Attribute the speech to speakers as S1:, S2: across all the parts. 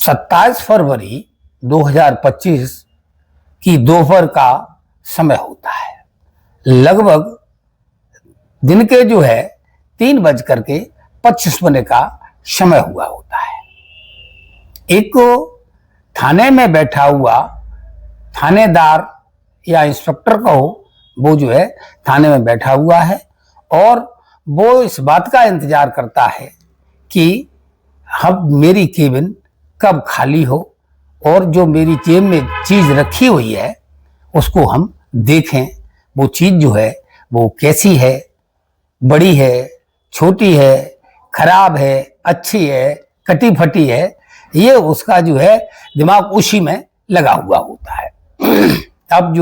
S1: 27 फरवरी 2025 की दोपहर का समय होता है। लगभग दिन के 3:25 का समय हुआ होता है। एक थाने में बैठा हुआ थानेदार या इंस्पेक्टर कहो, वो थाने में बैठा हुआ है और वो इस बात का इंतजार करता है कि अब मेरी केबिन कब खाली हो और जो मेरी जेब में चीज रखी हुई है उसको हम देखें। वो चीज वो कैसी है, बड़ी है, छोटी है, खराब है, अच्छी है, कटी फटी है, ये उसका दिमाग उसी में लगा हुआ होता है। अब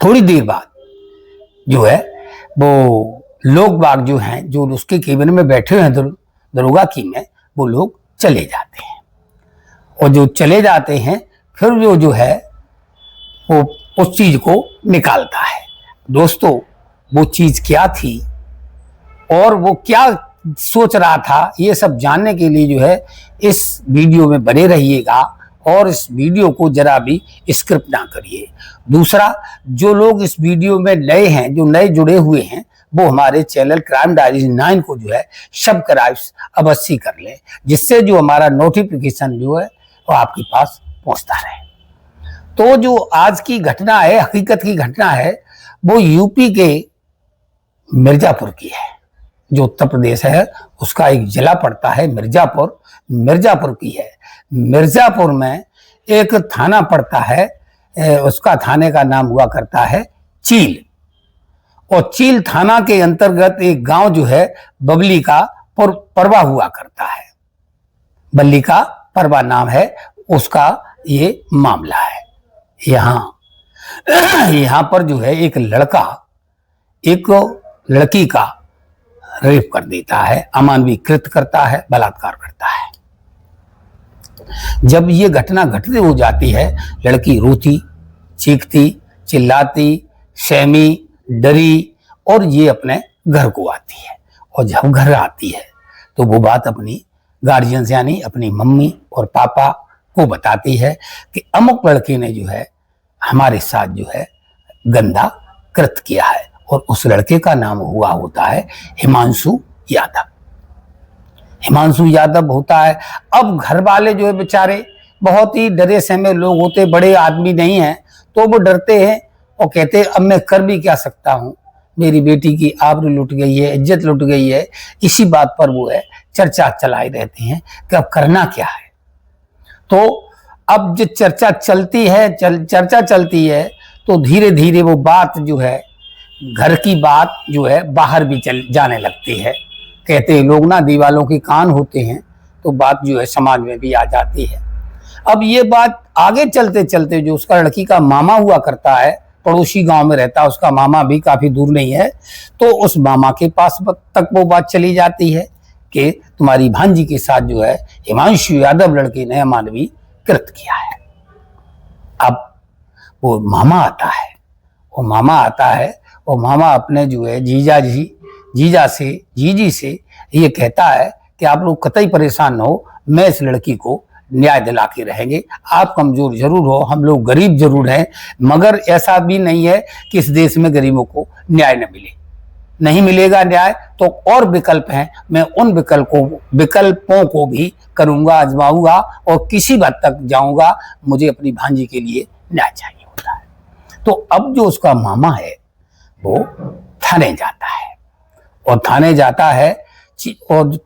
S1: थोड़ी देर बाद वो लोग बाग जो उसके केबिन में बैठे हैं दरोगा की में, वो लोग चले जाते हैं और जो चले जाते हैं फिर वो उस चीज को निकालता है। दोस्तों, वो चीज क्या थी और वो क्या सोच रहा था, ये सब जानने के लिए इस वीडियो में बने रहिएगा और इस वीडियो को जरा भी स्क्रिप्ट ना करिए। दूसरा, जो लोग इस वीडियो में नए हैं, जो नए जुड़े हुए हैं, वो हमारे चैनल क्राइम डायरीज 9 को सब्सक्राइब अवश्य कर लें, जिससे जो हमारा नोटिफिकेशन वो आपके पास पहुंचता रहे। तो जो आज की घटना है, हकीकत की घटना है, वो यूपी के मिर्जापुर की है। जो उत्तर प्रदेश है उसका एक जिला पड़ता है मिर्जापुर की है। मिर्जापुर में एक थाना पड़ता है, उसका थाने का नाम हुआ करता है चील, और चील थाना के अंतर्गत एक गांव बबली का परवा हुआ करता है। बल्ली का परवा नाम है उसका, ये मामला है। यहाँ पर एक लड़का एक लड़की का रेप कर देता है, अमानवीकृत करता है, बलात्कार करता है। जब ये घटना घटित हो जाती है, लड़की रोती, चीखती, चिल्लाती, सहमी, डरी और ये अपने घर को आती है। और जब घर आती है तो वो बात अपनी गार्जियंस यानी अपनी मम्मी और पापा को बताती है कि अमुक लड़के ने हमारे साथ गंदा कृत्य किया है, और उस लड़के का नाम हुआ होता है हिमांशु यादव होता है। अब घर वाले बेचारे बहुत ही डरे सहमे लोग होते, बड़े आदमी नहीं हैं, तो वो डरते हैं और कहते हैं अब मैं कर भी क्या सकता हूँ, मेरी बेटी की आबरू लुट गई है, इज्जत लुट गई है। इसी बात पर वो चर्चा चलाई रहती हैं कि अब करना क्या है। तो अब जो चर्चा चलती है तो धीरे धीरे वो बात घर की बात बाहर भी जाने लगती है। कहते हैं लोग ना, दीवालों के कान होते हैं, तो बात समाज में भी आ जाती है। अब ये बात आगे चलते चलते जो उसका लड़की का मामा हुआ करता है, पड़ोसी गांव में रहता है, उसका मामा भी काफी दूर नहीं है, तो उस मामा के पास तक वो बात चली जाती है कि तुम्हारी भांजी के साथ हिमांशु यादव लड़के ने अमानवीय कृत्य किया है। अब वो मामा आता है और मामा अपने जीजी से ये कहता है कि आप लोग कतई परेशान न हो, मैं इस लड़की को न्याय दिला के रहेंगे। आप कमजोर जरूर हो, हम लोग गरीब जरूर हैं, मगर ऐसा भी नहीं है कि इस देश में गरीबों को न्याय न मिले। नहीं मिलेगा न्याय तो और विकल्प हैं, मैं उन विकल्पों को भी करूंगा, आजमाऊंगा और किसी बात तक जाऊंगा। मुझे अपनी भांजी के लिए न्याय चाहिए होता है। तो अब जो उसका मामा है वो थाने जाता है और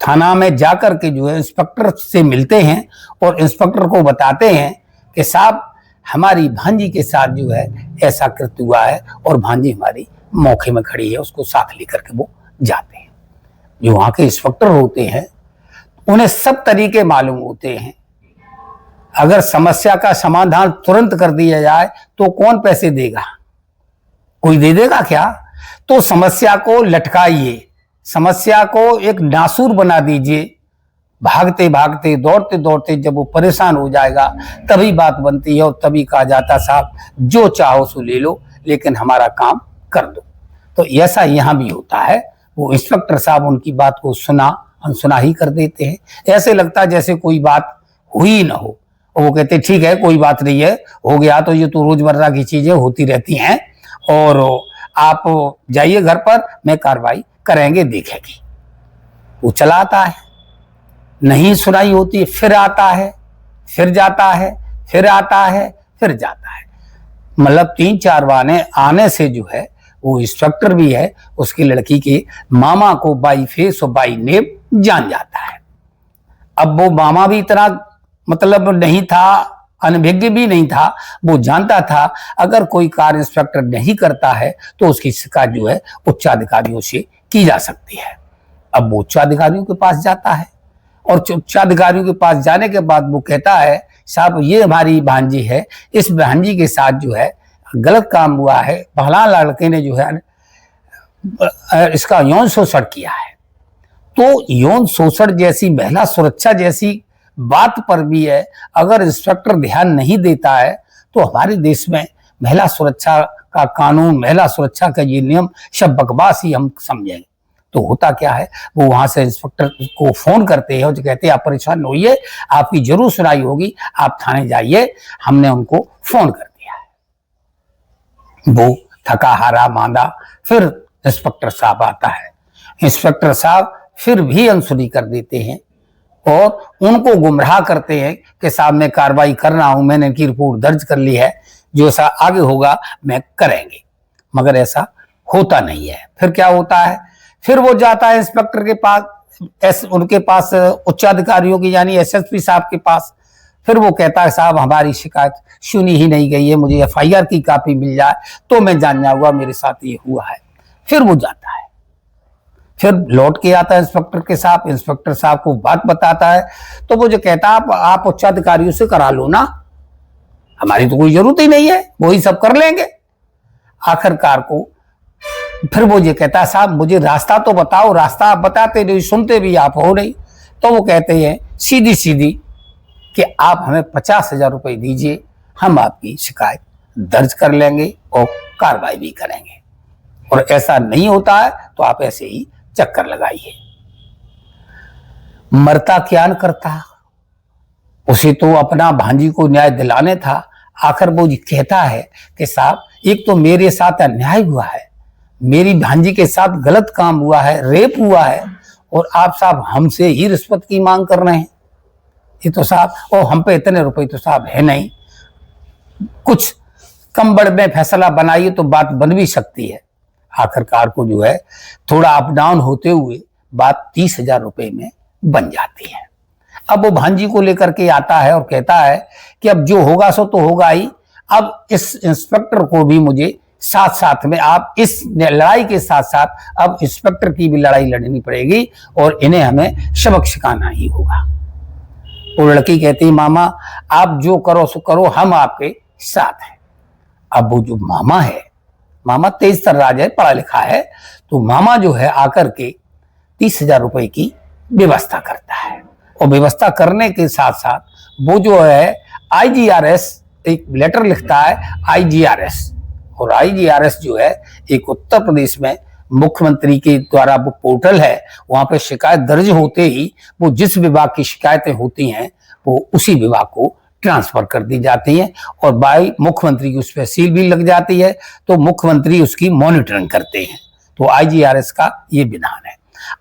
S1: थाना में जाकर के इंस्पेक्टर से मिलते हैं और इंस्पेक्टर को बताते हैं कि साहब हमारी भांजी के साथ ऐसा कृत्य हुआ है और भांजी हमारी मौके में खड़ी है। उसको साथ लेकर के वो जाते हैं। जो वहां के इंस्पेक्टर होते हैं उन्हें सब तरीके मालूम होते हैं। अगर समस्या का समाधान तुरंत कर दिया जाए तो कौन पैसे देगा, कोई दे देगा क्या? तो समस्या को लटकाइए, समस्या को एक नासूर बना दीजिए। भागते भागते दौड़ते दौड़ते जब वो परेशान हो जाएगा तभी बात बनती है और तभी कहा जाता साहब जो चाहो सो ले लो, लेकिन हमारा काम कर दो। तो ऐसा यहाँ भी होता है। वो इंस्पेक्टर साहब उनकी बात को सुना अनसुना कर देते हैं। ऐसे लगता है जैसे कोई बात हुई ना हो। और वो कहते ठीक है कोई बात नहीं है, हो गया तो ये तो रोजमर्रा की चीजें होती रहती हैं, और आप जाइए घर पर, मैं कार्रवाई करेंगे देखेंगे। वो चला आता है, नहीं सुनाई होती, फिर आता है, फिर जाता है, फिर आता है, फिर जाता है। मतलब 3-4 बार आने से जो है वो इंस्पेक्टर भी है उसकी लड़की के मामा को बाई फेस और बाई नेम जान जाता है। अब वो मामा भी इतना मतलब नहीं था, अनभिज्ञ भी नहीं था, वो जानता था अगर कोई कार्य इंस्पेक्टर नहीं करता है तो उसकी शिकायत जो है उच्चाधिकारियों से की जा सकती है। अब वो उच्चाधिकारियों के पास जाता है, और उच्चाधिकारियों के पास जाने के बाद वो कहता है साहब ये हमारी भांजी है, इस भांजी के साथ जो है गलत काम हुआ है, फलां लड़के ने जो है इसका यौन शोषण किया है। तो यौन शोषण जैसी, महिला सुरक्षा जैसी बात पर भी है अगर इंस्पेक्टर ध्यान नहीं देता है तो हमारे देश में महिला सुरक्षा का कानून, महिला सुरक्षा का ये नियम सब बकवास ही हम समझेंगे। तो होता क्या है, वो वहां से इंस्पेक्टर को फोन करते हैं और जो कहते हैं आप परेशान न होइए, आपकी जरूर सुनाई होगी, आप थाने जाइए, हमने उनको फोन कर दिया है। वो थका हारा मांदा, फिर इंस्पेक्टर साहब आता है। इंस्पेक्टर साहब फिर भी अनसुनी कर देते हैं और उनको गुमराह करते हैं कि साहब मैं कार्रवाई कर रहा हूं, मैंने इनकी रिपोर्ट दर्ज कर ली है, जो सा आगे होगा मैं करेंगे। मगर ऐसा होता नहीं है। फिर क्या होता है, फिर वो जाता है इंस्पेक्टर के पास, उनके पास उच्चाधिकारियों की यानी एसएसपी साहब के पास। फिर वो कहता है साहब हमारी शिकायत सुनी ही नहीं गई है, मुझे एफआईआर की कॉपी मिल जाए तो मैं जान जाऊंगा मेरे साथ ये हुआ है। फिर वो जाता है, फिर लौट के आता है इंस्पेक्टर के साथ, इंस्पेक्टर साहब को बात बताता है। तो वो जो कहता है आप उच्चाधिकारियों से करा लो ना, हमारी तो कोई जरूरत ही नहीं है, वो ही सब कर लेंगे। आखिरकार को फिर वो ये कहता है साहब मुझे रास्ता तो बताओ, रास्ता आप बताते नहीं, सुनते भी आप हो नहीं। तो वो कहते हैं सीधी सीधी कि आप हमें 50,000 रुपए दीजिए, हम आपकी शिकायत दर्ज कर लेंगे और कार्रवाई भी करेंगे, और ऐसा नहीं होता है तो आप ऐसे ही चक्कर लगाइए। मरता क्या न करता, उसे तो अपना भांजी को न्याय दिलाने था। आखिर वो कहता है कि साहब एक तो मेरे साथ अन्याय हुआ है, मेरी भांजी के साथ गलत काम हुआ है, रेप हुआ है, और आप साहब हमसे ही रिश्वत की मांग कर रहे हैं। ये तो साहब, और हम पे इतने रुपए तो साहब है नहीं, कुछ कम बड़ में फैसला बनाइए तो बात बन भी सकती है। आखिरकार को जो है थोड़ा अप डाउन होते हुए बात 30,000 रुपए में बन जाती है। अब वो भांजी को लेकर के आता है और कहता है कि अब जो होगा सो तो होगा ही, अब इस इंस्पेक्टर को भी मुझे साथ साथ में, आप इस लड़ाई के साथ साथ अब इंस्पेक्टर की भी लड़ाई लड़नी पड़ेगी और इन्हें हमें सबक सिखाना ही होगा। वो लड़की कहती है मामा आप जो करो सो करो, हम आपके साथ हैं। अब वो जो मामा है, मामा तेज तर्राज है, पढ़ा लिखा है, तो मामा जो है आकर के 30,000 रुपए की व्यवस्था करता है। और व्यवस्था करने के साथ साथ वो जो है IGRS एक लेटर लिखता है, IGRS, और IGRS जो है एक उत्तर प्रदेश में मुख्यमंत्री के द्वारा वो पोर्टल है, वहां पे शिकायत दर्ज होते ही वो जिस विभाग की शिकायतें होती हैं वो उसी विभाग को ट्रांसफर कर दी जाती हैं, और बाई मुख्यमंत्री की उस पर सील भी लग जाती है, तो मुख्यमंत्री उसकी मॉनिटरिंग करते हैं। तो IGRS का ये विधान है।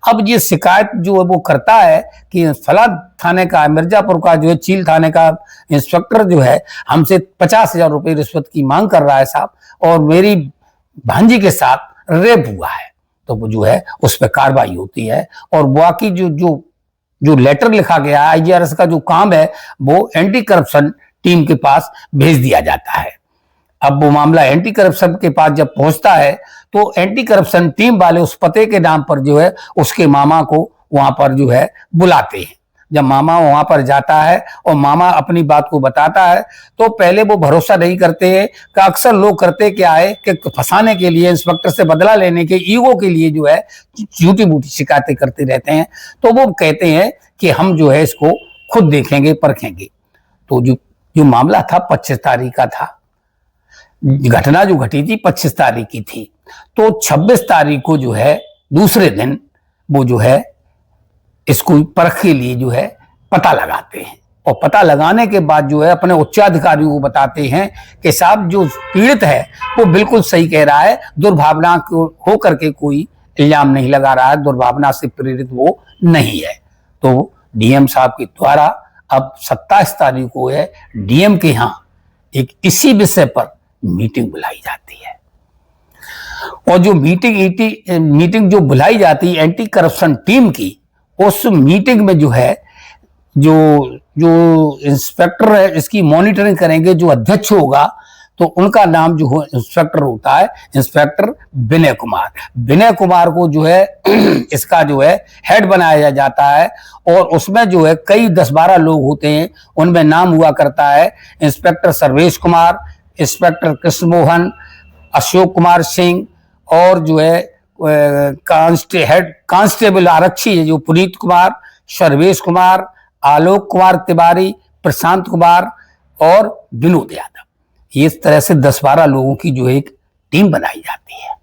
S1: अब ये शिकायत जो है वो करता है कि फला थाने का, मिर्जापुर का जो है चील थाने का इंस्पेक्टर जो है हमसे 50,000 रुपए रिश्वत की मांग कर रहा है साहब, और मेरी भांजी के साथ रेप हुआ है। तो वो जो है उस पर कार्रवाई होती है, और बाकी जो लेटर लिखा गया है, IGRS का जो काम है वो एंटी करप्शन टीम के पास भेज दिया जाता है। अब वो मामला एंटी करप्शन के पास जब पहुंचता है तो एंटी करप्शन टीम वाले उस पते के नाम पर जो है उसके मामा को वहां पर जो है बुलाते हैं। जब मामा वहां पर जाता है और मामा अपनी बात को बताता है तो पहले वो भरोसा नहीं करते हैं, कि अक्सर लोग करते क्या है कि फंसाने के लिए, इंस्पेक्टर से बदला लेने के ईगो के लिए जो है झूठी मूठी शिकायतें करते रहते हैं। तो वो कहते हैं कि हम जो है इसको खुद देखेंगे, परखेंगे। तो जो मामला था 25 तारीख का था, घटना जो घटी थी 25 तारीख की थी, तो 26 तारीख को जो है दूसरे दिन वो जो है इसको परख के लिए जो है पता लगाते हैं, और पता लगाने के बाद जो है अपने उच्चाधिकारियों को बताते हैं कि साहब जो पीड़ित है वो बिल्कुल सही कह रहा है, दुर्भावना को हो करके कोई इल्जाम नहीं लगा रहा है, दुर्भावना से प्रेरित वो नहीं है। तो डीएम साहब के द्वारा अब 27 तारीख को है डीएम के यहाँ एक इसी विषय पर मीटिंग बुलाई जाती है, और जो मीटिंग जो बुलाई जाती है एंटी करप्शन टीम की, उस मीटिंग में जो है जो इंस्पेक्टर है इसकी मॉनिटरिंग करेंगे, जो अध्यक्ष होगा तो उनका नाम जो हो इंस्पेक्टर होता है इंस्पेक्टर विनय कुमार। विनय कुमार को जो है इसका जो है हेड बनाया जाता है, और उसमें जो है कई 10-12 लोग होते हैं, उनमें नाम हुआ करता है इंस्पेक्टर सर्वेश कुमार, इंस्पेक्टर कृष्ण मोहन, अशोक कुमार सिंह, और जो है हेड कांस्टेबल आरक्षी है जो पुनीत कुमार, सर्वेश कुमार, आलोक कुमार तिवारी, प्रशांत कुमार और विनोद यादव। इस तरह से 10-12 लोगों की जो एक टीम बनाई जाती है,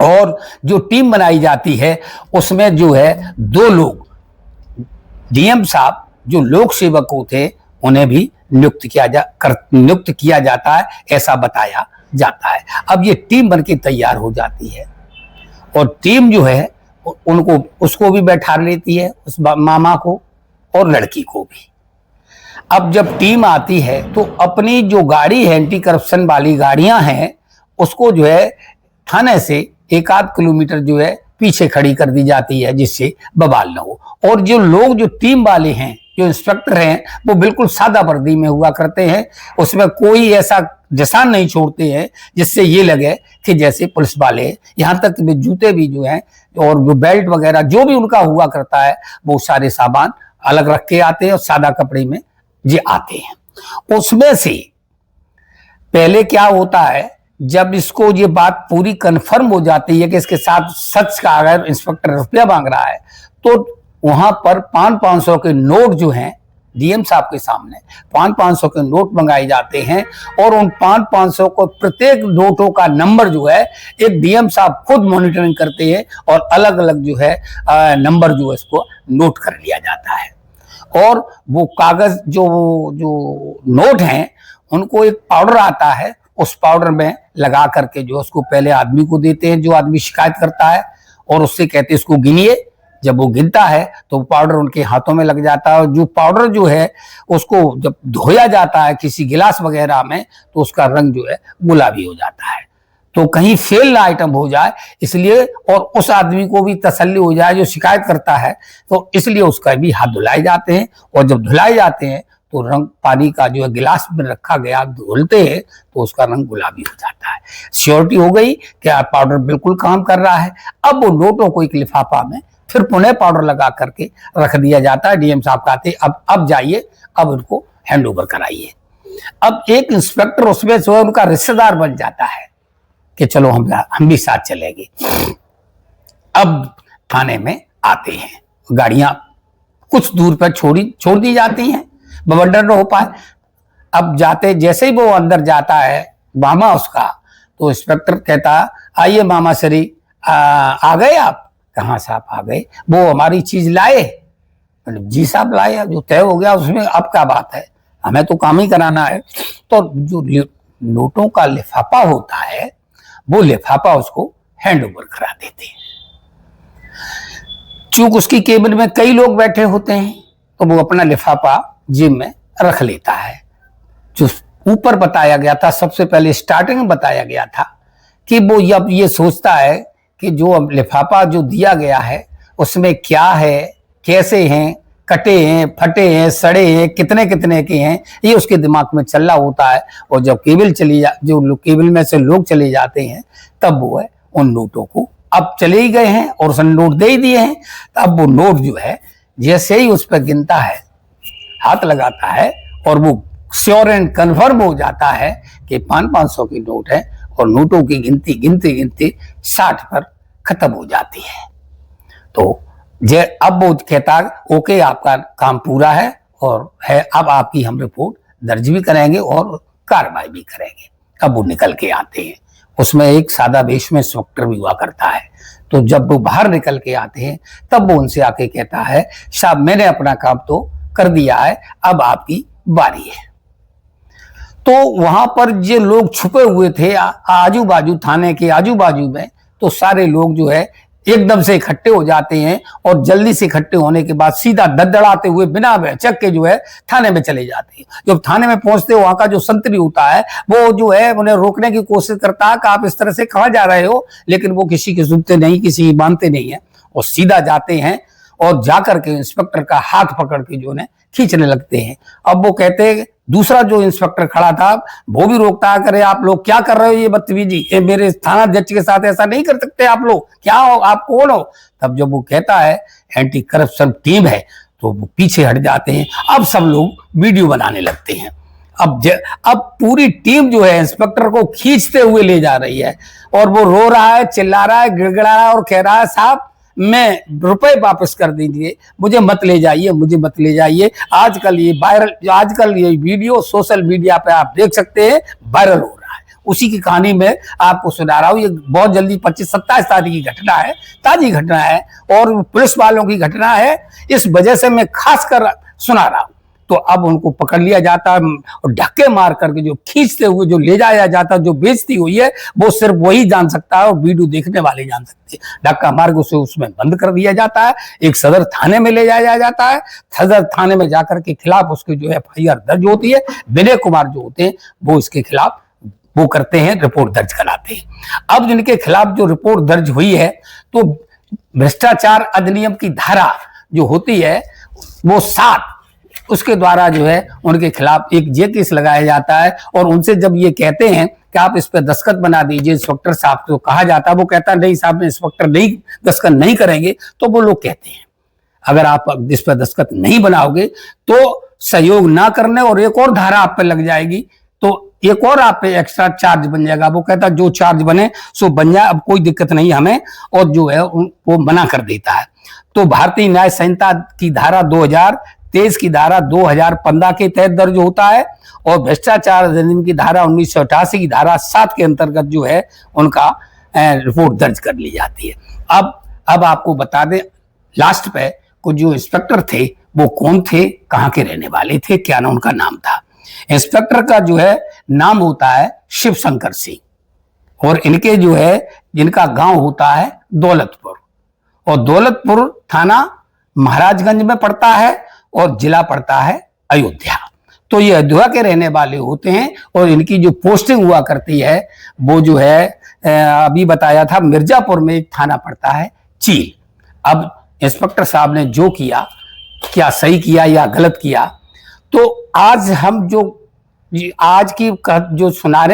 S1: और जो टीम बनाई जाती है उसमें जो है 2 लोग डीएम साहब जो लोक सेवक थे उन्हें भी नियुक्त किया जाता है, ऐसा बताया जाता है। अब ये टीम बनके तैयार हो जाती है, और टीम जो है उसको भी बैठा लेती है, उस मामा को और लड़की को भी। अब जब टीम आती है तो अपनी जो गाड़ी है एंटी करप्शन वाली गाड़ियां हैं उसको जो है थाने से 1-8 किलोमीटर जो है पीछे खड़ी कर दी जाती है, जिससे बवाल न हो। और जो लोग जो टीम वाले हैं जो इंस्पेक्टर हैं वो बिल्कुल सादा वर्दी में हुआ करते हैं, उसमें कोई ऐसा निशान नहीं छोड़ते हैं जिससे ये लगे कि जैसे पुलिस वाले। यहाँ तक कि जूते भी जो हैं और जो बेल्ट वगैरह जो भी उनका हुआ करता है वो सारे सामान अलग रख के आते हैं, और सादा कपड़े में ये आते हैं। उसमें से पहले क्या होता है, जब इसको ये बात पूरी कंफर्म हो जाती है कि इसके साथ सच का अगर इंस्पेक्टर रुपया मांग रहा है, तो वहां पर 500-500 के नोट जो हैं डीएम साहब के सामने 500-500 के नोट मंगाए जाते हैं, और उन 500-500 को प्रत्येक नोटों का नंबर जो है एक डीएम साहब खुद मॉनिटरिंग करते हैं, और अलग अलग जो है नंबर जो है इसको नोट कर लिया जाता है। और वो कागज जो नोट हैं उनको एक पाउडर आता है, उस पाउडर में लगा करके जो उसको पहले आदमी को देते हैं जो आदमी शिकायत करता है, और उससे कहते हैं इसको गिनिए। जब वो गिनता है तो पाउडर उनके हाथों में लग जाता है, और जो पाउडर जो है उसको जब धोया जाता है किसी गिलास वगैरह में तो उसका रंग जो है गुलाबी हो जाता है। तो कहीं फेल ना आइटम हो जाए इसलिए, और उस आदमी को भी तसल्ली हो जाए जो शिकायत करता है, तो इसलिए उसका भी हाथ धुलाए जाते हैं। और जब धुलाए जाते हैं तो रंग पानी का जो है गिलास में रखा गया धुलते हैं तो उसका रंग गुलाबी हो जाता है। श्योरिटी हो गई कि पाउडर बिल्कुल काम कर रहा है। अब वो नोटों को एक लिफाफा में फिर पुनः पाउडर लगा करके रख दिया जाता है। डीएम साहब कहते अब जाइए, अब उनको हैंड ओवर कराइए। अब एक इंस्पेक्टर उसमें जो है उनका रिश्तेदार बन जाता है कि चलो हम भी साथ चलेंगे। अब थाने में आते हैं, गाड़ियां कुछ दूर पर छोड़ दी जाती हैं, बवंडर न हो पाए। अब जाते जैसे ही वो अंदर जाता है मामा उसका, तो इंस्पेक्टर कहता आइए मामा श्री, आ गए आप? कहाँ साहब आ गए, वो हमारी चीज लाए? जी साहब लाए, जो तय हो गया उसमें अब क्या बात है, हमें तो काम ही कराना है। तो जो नोटों का लिफाफा होता है वो लिफाफा उसको हैंड ओवर करा देते हैं। चूंकि उसकी केबिन में कई लोग बैठे होते हैं तो वो अपना लिफाफा जेब में रख लेता है। जो ऊपर बताया गया था, सबसे पहले स्टार्टिंग में बताया गया था कि वो अब ये सोचता है कि जो लिफाफा जो दिया गया है उसमें क्या है, कैसे हैं, कटे हैं, फटे हैं, सड़े हैं, कितने कितने के हैं, ये उसके दिमाग में चल रहा होता है। और जब केबिल में से लोग चले जाते हैं तब वो है उन नोटों को, अब चले ही गए हैं और उसने नोट दे ही दिए हैं, तब वो नोट जो है जैसे ही उस पर गिनता है, हाथ लगाता है, और वो श्योर एंड कन्फर्म हो जाता है कि 500 की नोट है, और नोटों की गिनती 60 पर खत्म हो जाती है। तो अब वो कहता ओके आपका काम पूरा है, और है अब आपकी हम रिपोर्ट दर्ज भी करेंगे और कार्रवाई भी करेंगे। अब वो निकल के आते हैं, उसमें एक सादा वेश में इंस्पेक्टर भी हुआ करता है। तो जब वो बाहर निकल के आते हैं तब वो उनसे आके कहता है, साहब मैंने अपना काम तो कर दिया है, अब आपकी बारी है। तो वहां पर जो लोग छुपे हुए थे आजू बाजू, थाने के आजू बाजू में, तो सारे लोग जो है एकदम से इकट्ठे हो जाते हैं और जल्दी से इकट्ठे होने के बाद सीधा दड़दड़ाते हुए बिना चक के जो है थाने में चले जाते हैं। जब थाने में पहुंचते वहां का जो संतरी होता है वो जो है उन्हें रोकने की कोशिश करता है कि आप इस तरह से कहां जा रहे हो, लेकिन वो किसी की सुनते नहीं, किसी की मानते नहीं है और सीधा जाते हैं और जाकर के इंस्पेक्टर का हाथ पकड़ के जो है खींचने लगते हैं। अब वो कहते हैं, दूसरा जो इंस्पेक्टर खड़ा था वो भी रोकता है, करे आप लोग क्या कर रहे हो, ये बदतमीजी, ये मेरे थाना अध्यक्ष के साथ ऐसा नहीं कर सकते आप लोग, क्या हो, आप कौन हो। तब जब वो कहता है एंटी करप्शन टीम है, तो वो पीछे हट जाते हैं। अब सब लोग वीडियो बनाने लगते हैं। अब पूरी टीम जो है इंस्पेक्टर को खींचते हुए ले जा रही है और वो रो रहा है, चिल्ला रहा है, गिड़गिड़ा रहा है और कह रहा है, साहब मैं रुपए वापस कर दीजिए, मुझे मत ले जाइए, मुझे मत ले जाइए। आजकल ये वीडियो सोशल मीडिया पे आप देख सकते हैं, वायरल हो रहा है। उसी की कहानी में आपको सुना रहा हूँ। ये बहुत जल्दी 25-27 तारीख की घटना है, ताजी घटना है और पुलिस वालों की घटना है, इस वजह से मैं खास कर सुना रहा हूँ। तो अब उनको पकड़ लिया जाता है और धक्के मार करके जो खींचते हुए जो ले जाया जाता है, जो बेइज्जती हुई है वो सिर्फ वही जान सकता है और वीडियो देखने वाले जान सकते हैं। धक्का मार के उसे उसमें बंद कर दिया जाता है, एक सदर थाने में ले जाया जाता है। सदर थाने में जाकर के खिलाफ उसके जो FIR दर्ज होती है। विनय कुमार जो होते हैं वो इसके खिलाफ वो करते हैं, रिपोर्ट दर्ज कराते हैं। अब जिनके खिलाफ जो रिपोर्ट दर्ज हुई है, तो भ्रष्टाचार अधिनियम की धारा जो होती है वो 7, उसके द्वारा जो है उनके खिलाफ एक जे केस लगाया जाता है। और उनसे जब ये कहते हैं कि आप इस पर दस्तखत बना दीजिए इंस्पेक्टर साहब, तो कहा जाता है, वो कहता है नहीं साहब, इंस्पेक्टर नहीं दस्तखत नहीं करेंगे। तो वो लोग कहते हैं अगर आप इस पर दस्तखत नहीं बनाओगे तो सहयोग ना करने और एक और धारा आप पे लग जाएगी, तो एक और आप पे एक्स्ट्रा चार्ज बन जाएगा। वो कहता है जो चार्ज बने सो बन जाए, अब कोई दिक्कत नहीं हमें, और जो है वो मना कर देता है। तो भारतीय न्याय संहिता की धारा 2023 की धारा 2015 के तहत दर्ज होता है और भ्रष्टाचार अधिनियम की धारा 1988 की धारा 7 के अंतर्गत जो है उनका रिपोर्ट दर्ज कर ली जाती है। अब आपको बता दें लास्ट पे कुछ जो इंस्पेक्टर थे वो कौन थे, कहाँ के रहने वाले थे, क्या ना उनका नाम था। इंस्पेक्टर का जो है नाम होता है शिव शंकर सिंह और इनके जो है जिनका गांव होता है दौलतपुर, और दौलतपुर थाना महाराजगंज में पड़ता है और जिला पड़ता है अयोध्या। तो ये अयोध्या के रहने वाले होते हैं और इनकी जो पोस्टिंग हुआ करती है वो जो है अभी बताया था मिर्जापुर में एक थाना पड़ता है चील। अब इंस्पेक्टर साहब ने जो किया, क्या सही किया या गलत किया, तो आज हम आज की जो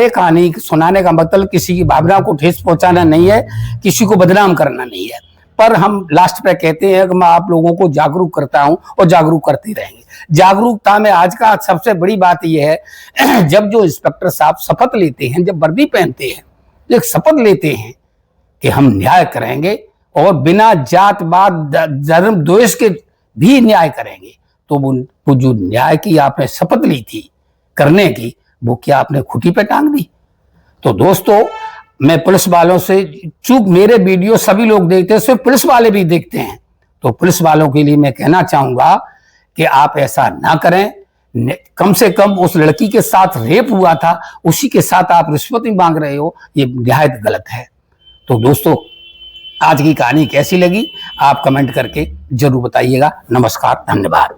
S1: कहानी सुनाने का मतलब किसी की भावना को ठेस पहुंचाना नहीं है, किसी को बदनाम करना नहीं है, पर हम लास्ट पे कहते हैं कि मैं आप लोगों को जागरूक करता हूं और जागरूक करते रहेंगे। जागरूकता में आज का सबसे बड़ी बात यह है, जब जो इंस्पेक्टर साहब शपथ लेते हैं, जब वर्दी पहनते हैं, एक शपथ लेते हैं कि हम न्याय करेंगे और बिना जात पात धर्म द्वेष के भी न्याय करेंगे, तो वो जो न्याय की आपने शपथ ली थी करने की, वो क्या आपने खुटी पे टांग दी। तो दोस्तों मैं पुलिस वालों से, चूंकि मेरे वीडियो सभी लोग देखते हैं, सिर्फ पुलिस वाले भी देखते हैं, तो पुलिस वालों के लिए मैं कहना चाहूंगा कि आप ऐसा ना करें। कम से कम उस लड़की के साथ रेप हुआ था, उसी के साथ आप रिश्वत ही मांग रहे हो, ये निहायत गलत है। तो दोस्तों आज की कहानी कैसी लगी आप कमेंट करके जरूर बताइएगा। नमस्कार, धन्यवाद।